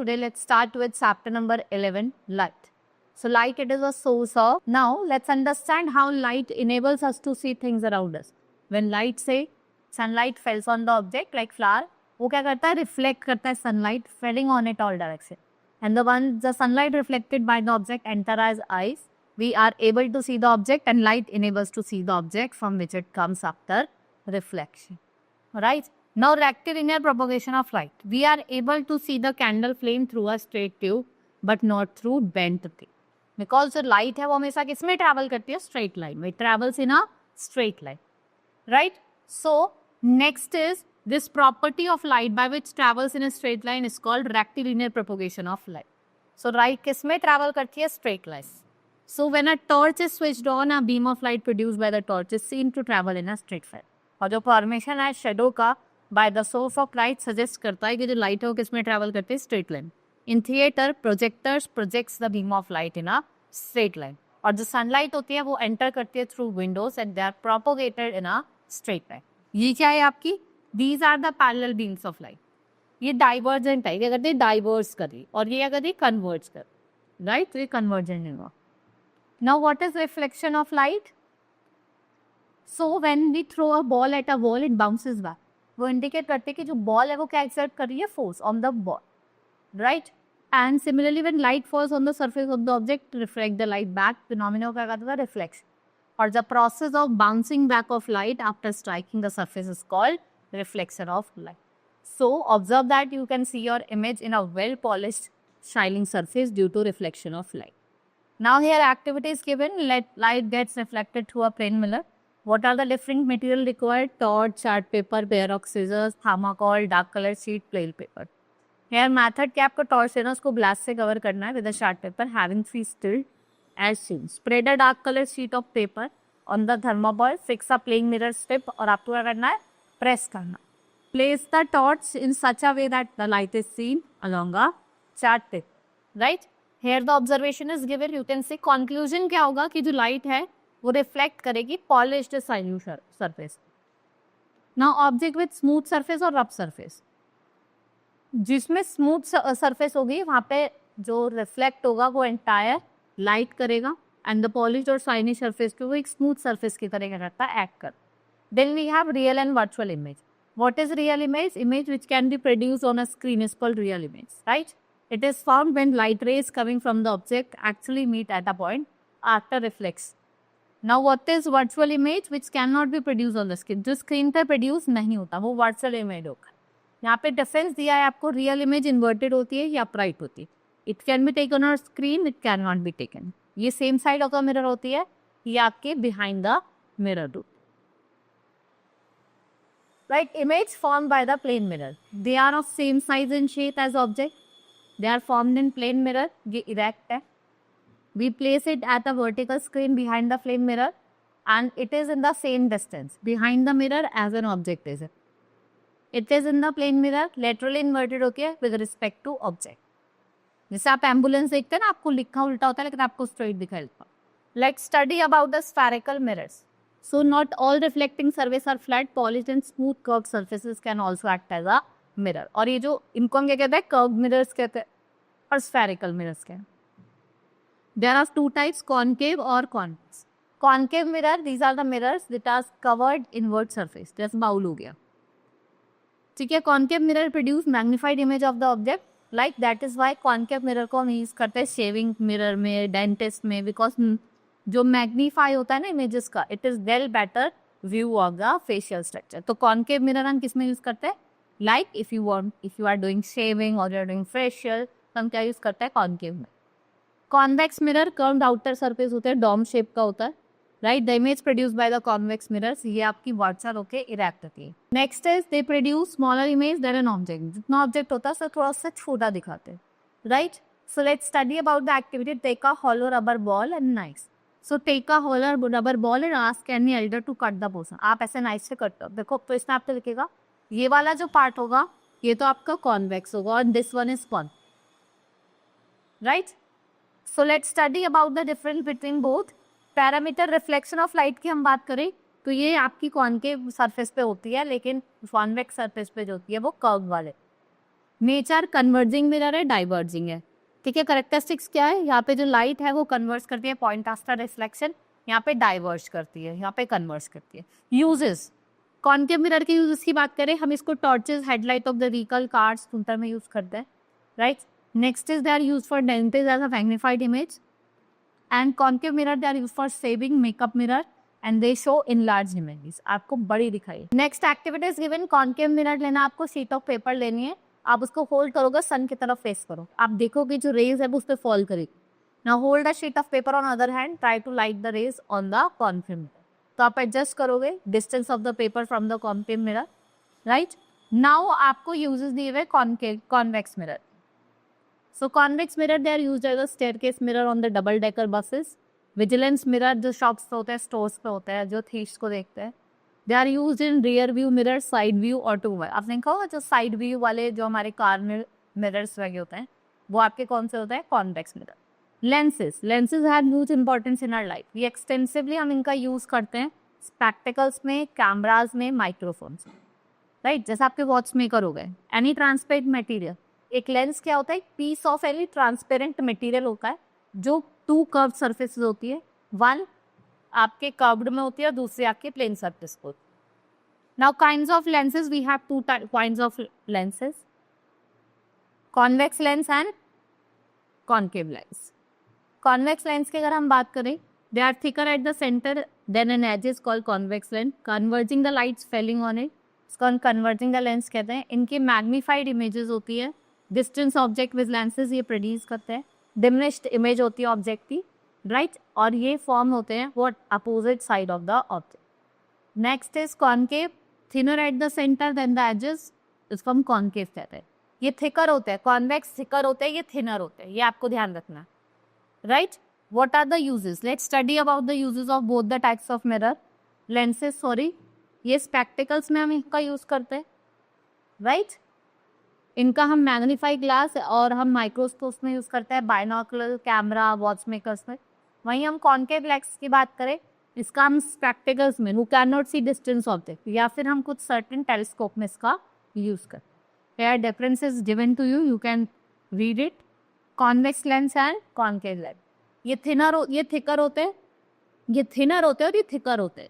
today let's start with chapter number 11, light. So light, it is a source of. Now let's understand how light enables us to see things around us. When light, say sunlight falls on the object like flower, वो क्या करता है, reflect करता है sunlight falling on it all direction. And the sunlight reflected by the object enter our eyes. We are able to see the object, and light enables to see the object from which it comes after reflection. Right? Now rectilinear propagation of light. We are able to see the candle flame through a straight tube, but not through bent thing. Because the light है वो हमेशा किसमें travel करती है? Straight line. It travels in a straight line. Right? So next is this property of light by which travels in a straight line is called rectilinear propagation of light. So light किसमें travel करती है? Straight line. So when a torch is switched on, a beam of light produced by the torch is seen to travel in a straight line. और जो formation है shadow का by the source of light suggest करता है कि जो light है वो किसमें ट्रैवल करती है? Straight line. In theatre projectors projects the beam of light in a straight line. और जो सनलाइट होती है वो एंटर करती है through windows and they are propagated in a straight line. ये क्या है आपकी? These are the parallel beams of light. ये डाइवर्जेंट है, क्या करते हैं? डाइवर्स कर रही. और ये क्या कर रही? कन्वर्ज कर. राइट? तो ये कन्वर्जेंट नहीं हुआ. Now what is reflection of light? So when we throw a ball at a wall it bounces back. वो इंडिकेट करते हैं कि जो बॉल है वो क्या एक्सर्ट कर रही है? Force on the ball. Right? And similarly when light falls on the surface of the object reflect the light back. Phenomena क्या कहता है? रिफ्लेक्शन. और the process of bouncing back of light after striking the surface is called reflection of light. So observe that you can see your image in a well polished shining surface due to reflection of light. Now here activity is given. Let light gets reflected through a plane mirror. What are the different material required? Torch, chart paper, pair of scissors, thermocol, dark color sheet, plain paper. Here method क्या आपको torch है ना उसको glass से cover करना है with a chart paper having 3 still as seen. Spread a dark color sheet of paper on the thermocol. Fix a plane mirror strip और आपको क्या करना है? प्रेस करना. Place the torch in such a way that the light is seen along a chart paper. Right? Here the observation is given. You can see conclusion क्या होगा कि जो लाइट है वो रिफ्लेक्ट करेगी polished shining surface. Now object with smooth surface और rough surface. जिसमें smooth surface होगी वहाँ पे जो रिफ्लेक्ट होगा वो एंटायर लाइट करेगा एंड द पॉलिश्ड और शाइनी सरफेस को वो एक स्मूथ सरफेस की तरह करता है, एक्ट कर. Then we have real and virtual image. What is real image? Image which can be produce on a screen is called real image. Right? It is formed when light rays coming from the object actually meet at a point after reflex. Now what is virtual image which cannot be produced on the screen? जो screen पे produce नहीं होता वो virtual image होगा. यहाँ पे difference दिया है आपको. real image inverted होती है या upright होती है. It can be taken on screen, it cannot be taken. ये same side of the mirror होती है, ये आपके behind the mirror do. Right? Image formed by the plane mirror. They are of same size and shape as object. They are formed in plane mirror. ये erect है. We place it at a vertical screen behind the plane mirror and it is in the same distance behind the mirror as an object is. It is in the plane mirror laterally inverted होती है with respect to object. जैसे आप ambulance देखते हैं ना, आपको लिखा उल्टा होता है लेकिन आपको स्ट्रेट दिखाई देता है. Let's study about the spherical mirrors. So not all reflecting surfaces are flat, polished and smooth curved surfaces can also act as a mirror. और ये जो इनको हम क्या कहते हैं? कर्व्ड मिरर्स कहते हैं और स्फेरिकल मिरर्स कहते हैं. There are 2 types, concave और convex. Concave mirror, these are the mirrors that are covered inward surface. जैसे बाउल हो गया. ठीक है. concave mirror produce magnified image of the object. Like that is why concave mirror को हम use करते हैं शेविंग मिरर में, डेंटिस्ट में, बिकॉज जो मैग्नीफाई होता है ना इमेजेस का, it is well better view of the facial structure. तो कॉन्केव मिरर हम किस में यूज करते हैं? Like if you are doing shaving और यू आर डूइंग फेशियल तो हम क्या यूज करते हैं? कॉन्केव में. Convex mirror curved outer surface होता है, डॉम शेप का होता है. Right? The image produce by the convex mirrors, ये आपकी वर्चुअल होके इरेक्ट होती है. Next is they produce smaller image than an object. जितना ऑब्जेक्ट होता है उससे थोड़ा सा छोटा दिखाते हैं. Right? So let's study about the activity. Take a hollow rubber ball and knife. So take a hollow rubber ball and ask any elder to cut the portion. आप ऐसे नाइफ से कट करो. देखो तो इसमें आपको लिखेगा ये वाला जो पार्ट होगा ये तो आपका कॉन्वेक्स होगा और this one is con. Right? So let's study about the difference between both. Parameter reflection of light की हम बात करें तो ये आपकी कॉनकेव सरफेस पे होती है, लेकिन कॉन्वेक्स सरफेस पे जो होती है वो कर्व वाले. नेचर कन्वर्जिंग मिरर है, डाइवर्जिंग है, ठीक है। करेक्टरिस्टिक्स क्या है, यहाँ पे जो लाइट है वो कन्वर्ज करती है पॉइंट आफ्टर रिफ्लेक्शन, यहाँ पे डाइवर्ज करती है, यहाँ पे कन्वर्ज करती है। यूजेस, कॉनकेव मिरर के यूजेस की बात करें, हम इसको torches, headlight of the vehicle, cars, scooter में यूज करते हैं, right. Next is they are use for dentists as a magnified image, and concave mirror they are use for shaving makeup mirror and they show in large images, आपको बड़ी दिखाई। Next activities given, concave mirror लेना, आपको sheet of paper लेनी है, आप उसको hold करोगे, सन की तरफ फेस करो, आप देखोगे जो रेज है वो उस पर फॉल करेगी। Now hold a sheet of paper on other hand, try to light the rays on the concave mirror. तो आप एडजस्ट करोगे distance of the paper from the concave mirror, right. Now आपको uses दिए हुए convex mirror. So convex mirror they are used as a staircase mirror on the double decker buses, vigilance mirror जो shops पे होते हैं, stores पे होते हैं, जो थीव्स को देखते हैं। They are used in rear view mirror, side view, automobile. आपने देखा होगा जो साइड व्यू वाले जो हमारे कार में मिरर्स लगे होते हैं वो आपके कौन से होते हैं, convex mirror. Lenses, lenses have huge importance in our life, ये एक्सटेंसिवली हम इनका यूज करते हैं स्पेक्टिकल्स में, कैमराज में, माइक्रोफोन्स में, राइट। जैसे आपके वॉच मेकर हो गए, एनी ट्रांसपेरेंट मटेरियल, एक लेंस क्या होता है, piece of any transparent material होता है जो टू कर्व सरफेसेस होती है, वन आपके कर्व्ड में होती है, दूसरी आपके प्लेन सरफेस को। Now kinds of lenses, we have two kinds of lenses, convex lens and concave lens. Convex lens की अगर हम बात करें, they are thicker at the centre than an edge is called convex lens, converging the lights falling on it, इसको converging the lens कहते हैं। इनकी magnified images होती है, डिस्टेंस ऑब्जेक्ट विद लेंसेज ये प्रोड्यूस करते हैं, डिमिनिश्ड इमेज होती है ऑब्जेक्ट की, राइट। और ये फॉर्म होते हैं वो opposite side of the object. Next is concave, thinner at the centre than the edges, इसको हम कॉनकेव कहते हैं। ये थिकर होते हैं, कॉन्वेक्स थिकर होते हैं, ये थिनर होते हैं, ये आपको ध्यान रखना, right. What are the uses, let's study about the uses of both the types of mirror, lenses sorry. ये स्पेक्टिकल्स में हम इनका यूज करते हैं, राइट। इनका हम मैग्नीफाई ग्लास और हम माइक्रोस्कोप में यूज करते हैं, बाइनोकुलर, कैमरा, वॉच मेकर्स में। वहीं हम कॉनकेव लेंस की बात करें, इसका हम स्पेक्टिकल्स में, who cannot see distance object, या फिर हम कुछ सर्टेन टेलीस्कोप में इसका यूज करते हैं। Here difference is given to you can read it, convex lens and concave lens। ये थिकर होते हैं, ये थिनर होते हैं और ये थिकर होते हैं,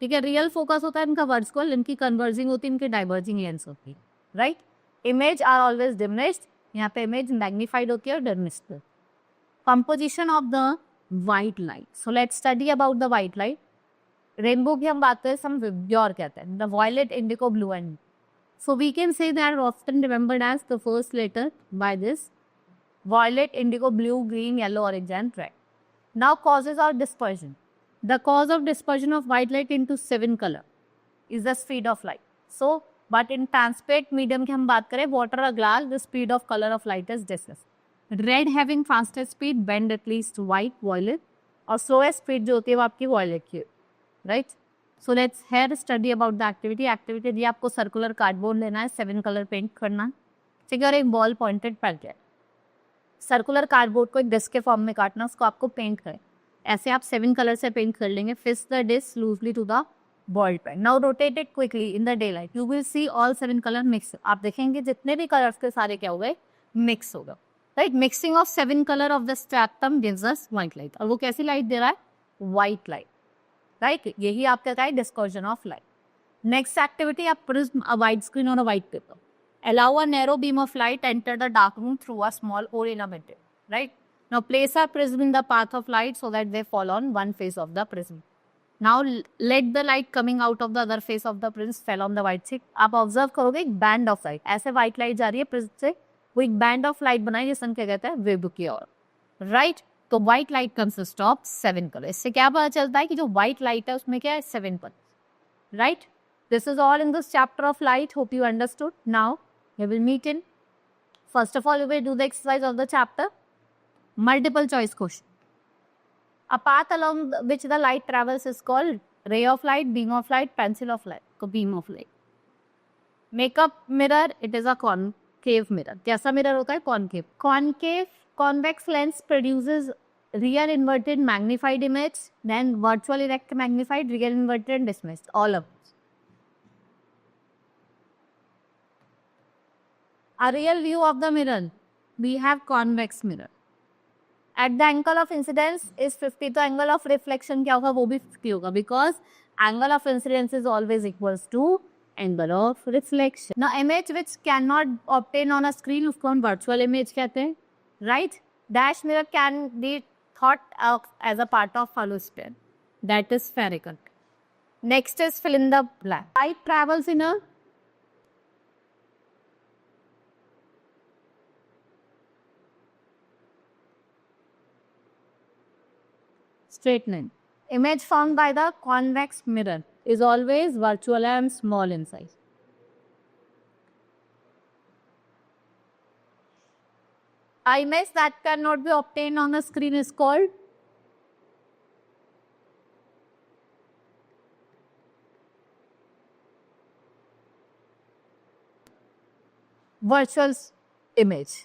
ठीक है। रियल फोकस होता है इनका वर्चुअल, इनकी कन्वर्जिंग होती है, इनकी डाइवर्जिंग लेंस होती है, right. Image are always diminished, यहाँ पे इमेज मैग्नीफाइड होती है और diminished. Composition of the white light, so let's study about the white light. Rainbow की हम बात करें, हम विब्योर कहते हैं, the violet, indigo, blue and, so we can say they are often remembered as the first letter by this: violet, indigo, blue, green, yellow, orange and red. Now causes of dispersion. The cause of dispersion of white light into 7 color is the speed of light. So but in transparent medium की हम बात करें, water or glass, the speed of color of light is discussed. Red having fastest speed, bend at least white, violet, और slowest speed जो होती है वो आपकी violet की, right? So let's here study about the activity. Activity दी आपको circular cardboard लेना है, 7 कलर पेंट करना, ठीक है, और एक ball pointed pallet. Circular cardboard को एक डिस्क के फॉर्म में काटना, उसको आपको पेंट करें, ऐसे आप 7 कलर से पेंट कर लेंगे। Fix the disc loosely to the ball pen, now rotate it quickly in the daylight, you will see all 7 colour mix. आप देखेंगे जितने भी कलर्स के सारे क्या हो गए, मिक्स होगा, right. Mixing of 7 colour of the spectrum gives us white light, और वो कैसी लाइट दे रहा है, व्हाइट लाइट, राइट। यही आपका क्या है, dispersion of light. Next activity, आप प्रिज्म, अ वाइट स्क्रीन और अ white paper, allow a narrow beam of light enter the dark room through a small hole in a material, right? Now place a prism in the path of light so that they fall on one face of the prism. Now let the light coming out of the other face of the prism fell on the white sheet. आप observe करोगे एक band of light, ऐसे white light जा रही है prism से, वो एक बैंड ऑफ लाइट बनाई जिसे क्या कहते हैं, वेव की ओर, राइट। तो white light consist of 7 colour. इससे क्या पता चलता है कि जो व्हाइट लाइट है उसमें क्या है, 7 colour, right. This is all in this chapter of light, hope you understood. Now we will meet in, first of all we will do the exercise of the chapter, multiple choice question. A path along which the light travels is called ray of light, beam of light, pencil of light, so beam of light. Makeup mirror, it is a concave mirror. कैसा mirror होता है, concave. Concave convex lens produces real inverted magnified image, then virtual erect magnified, real inverted and dismissed, all of. A real view of the mirror, we have convex mirror. At the angle of incidence is 50, तो angle of reflection क्या होगा, वो भी 50 होगा, because angle of incidence is always equals to angle of reflection. Now image which cannot obtain on a screen उसको हम virtual image कहते हैं, right? Dash mirror can be thought of as a part of hollow sphere, that is spherical. Next is fill in the blank. Light travels in a straight line. Image formed by the convex mirror is always virtual and small in size. A image that cannot be obtained on the screen is called virtual image.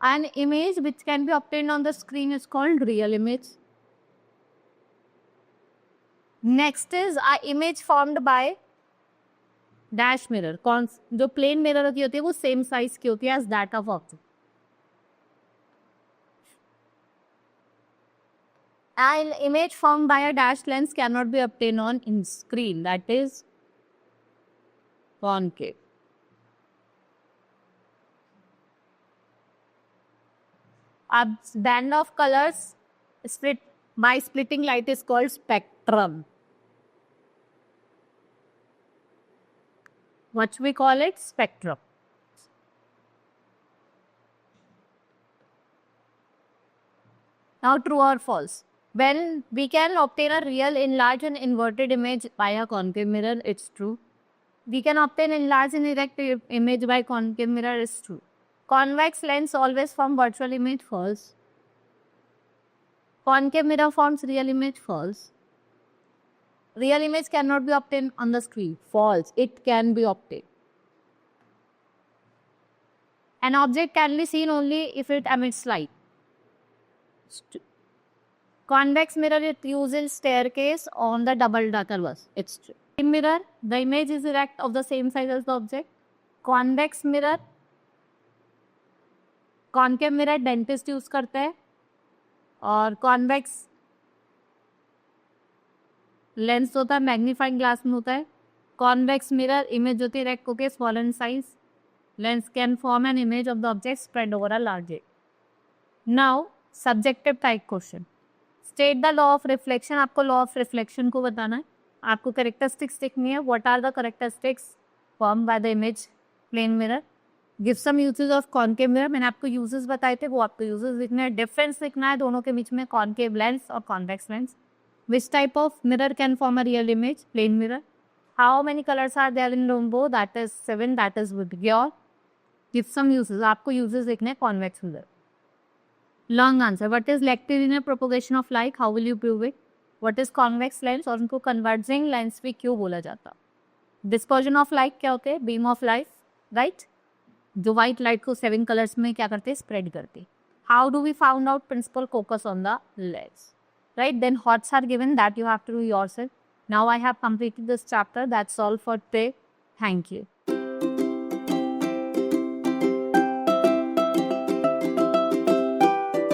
An image which can be obtained on the screen is called real image. Next is a image formed by dash mirror. जो plane mirror की होती है वो same size की होती है as that of object. An image formed by a dash lens cannot be obtained on in screen, that is concave. A band of colors split by splitting light is called spectrum. What we call it? Spectrum. Now true or false? When we can obtain a real enlarged and inverted image by a concave mirror, it's true. We can obtain enlarged and erect image by concave mirror, it's true. Convex lens always form virtual image, false. Concave mirror forms real image, false. Real image cannot be obtained on the screen, false. It can be obtained. An object can be seen only if it emits light. Convex mirror, it uses staircase on the double decker bus. It's true. In mirror, the image is erect of the same size as the object. Convex mirror, concave mirror dentist use करते हैं और convex lens होता है magnifying glass में होता है. Convex mirror image होती है रेक्ट होके small in size. Lens can form an image of the object spread over a large area. Now subjective type question. State the law of reflection. आपको law of reflection को बताना है. आपको characteristics लिखनी है. What are the characteristics form by the image plane mirror. Give some uses of concave mirror. मैंने आपको uses बताए थे, वो आपको यूजेस लिखना है. डिफरेंस लिखना है दोनों के बीच में, कॉनकेव लेंस और convex lens. Which type of mirror can form a real image, plane mirror. How many colours are there in rainbow, that is 7, that is VIBGYOR. Give some uses. आपको uses लिखने हैं convex mirror. Long answer. What is rectilinear propagation of light, how will you prove it. What is convex lens और उनको converging lens भी क्यों बोला जाता. Dispersion of light क्या होते हैं, बीम ऑफ लाइट, राइट. जो व्हाइट लाइट को 7 कलर्स में क्या करते हैं, स्प्रेड करते. How do we found out principal focus on the lens, right? Then hots are given that you have to do yourself. Now I have completed this chapter. That's all for today. Thank you.